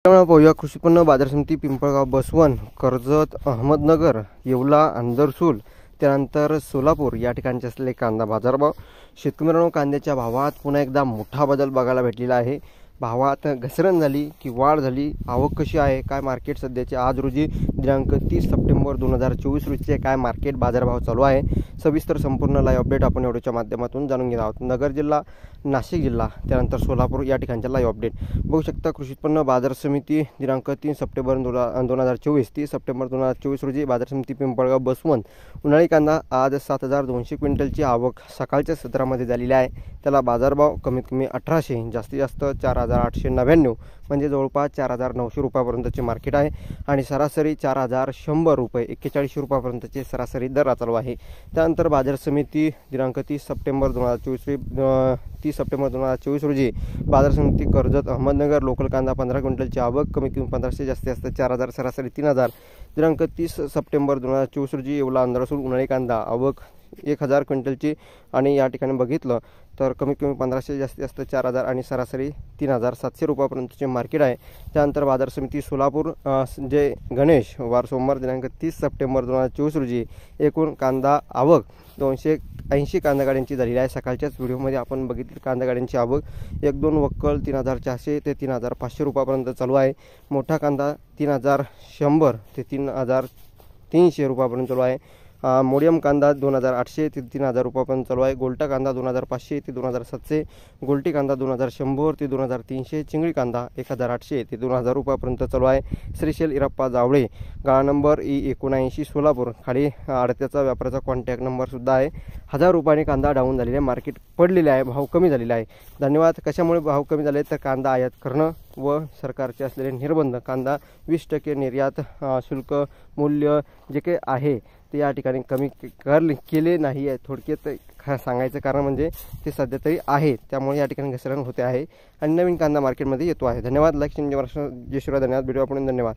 त्यामुळे पाहूया कृषी उत्पन्न बाजार समिती पिंपळगाव, बसवण, कर्जत, अहमदनगर, येवला, अंदरसूल, त्यानंतर सोलापूर या ठिकाणचे असलेले कांदा बाजारभाव। शेतकऱ्यांनो, कांद्याच्या भावात पुन्हा एकदा मोठा बदल बघायला भेटलेला आहे। भावात घसरण झाली की वाढ झाली, आवक कशी आहे, काय मार्केट सध्याचे आज रोजी दिनांक 30 सप्टेंबर 2024 रोजीचे काय मार्केट बाजारभाव चालू आहे, सविस्तर संपूर्ण लाईव्ह अपडेट आपण व्हिडिओच्या माध्यमातून जाणून घेणार आहोत। नगर जिल्हा, नाशिक जिल्हा, त्यानंतर सोलापूर या ठिकाणच्या लाईव्ह अपडेट बघू शकता। कृषी उत्पन्न बाजार समिती दिनांक 3 सप्टेंबर 2024 30 सप्टेंबर 2024 रोजी बाजार समिती पिंपळगाव, बसवण उन्हाळी कांदा आज 7200 क्विंटलची आवक सकाळच्या सत्रामध्ये झालेली आहे। त्याला बाजारभाव कमीत कमी 1800, जास्तीत जास्त 4899 म्हणजे जवळपास 4900 रुपयापर्यंतचे मार्केट आहे आणि सरासरी 4100 रुपये 41 रुपयापर्यंतचे सरासरी दर चालू आहे। त्यानंतर बाजार समिती दिनांक 30 सप्टेंबर 2024 रोजी बाजार समिती कर्जत, अहमदनगर लोकल कांदा 15 क्विंटलची आवक कमीत कमी 1500, जास्तीत जास्त 4000, सरासरी 3000। दिनांक 30 सप्टेंबर 2024 रोजी येवला, अंदरसूल उन्हाळी कांदा आवक 1000 क्विंटलची आणि या ठिकाणी बघितलं तर कमीत कमी 1500, जास्तीत जास्त 4000 आणि सरासरी 3700 रुपयापर्यंतचे मार्केट आहे। त्यानंतर बाजार समिती सोलापूर जे गणेश वार सोमवार दिनांक 30 सप्टेंबर 2024 रोजी एकूण कांदा आवक 280 कांदा गाड्यांची झालेली आहे। सकाळच्याच व्हिडिओमध्ये आपण बघितली कांदा गाड्यांची आवक 1-2 वक्कल 3400 ते 3500 रुपयापर्यंत चालू आहे। मोठा कांदा 3100 ते 3300 रुपयापर्यंत चालू आहे। मीडियम कांदा 2800 ते 3000 रुपयापर्यंत चालू आहे। गोल्टा कांदा 2500 ते 2700, गोल्टी कांदा 2100 ते 2300, चिंगळी कांदा 1800 ते 2000 रुपयापर्यंत चालू आहे। श्रीशैल इरप्पा जावळे, गाळा नंबर E79 सोलापूर, खाली आडत्याचा व्यापाराचा कॉन्टॅक्ट नंबर सुद्धा आहे। 1000 रुपयाने कांदा डाऊन झालेला आहे, मार्केट पडलेले आहे, भाव कमी झालेला आहे। धन्यवाद। कशामुळे भाव कमी झाले तर कांदा आयात करणं व सरकारचे असलेले निर्बंध, कांदा 20% निर्यात शुल्क मूल्य जे काही आहे ते या ठिकाणी कमी केले नाही आहे। थोडक्यात सांगायचं कारण म्हणजे ते सध्या तरी आहे, त्यामुळे या ठिकाणी घसरण होते आहे आणि नवीन कांदा मार्केटमध्ये येतो आहे। धन्यवाद। लाईक, शेअर, जय श्रीराम। धन्यवाद। व्हिडिओ आपण धन्यवाद।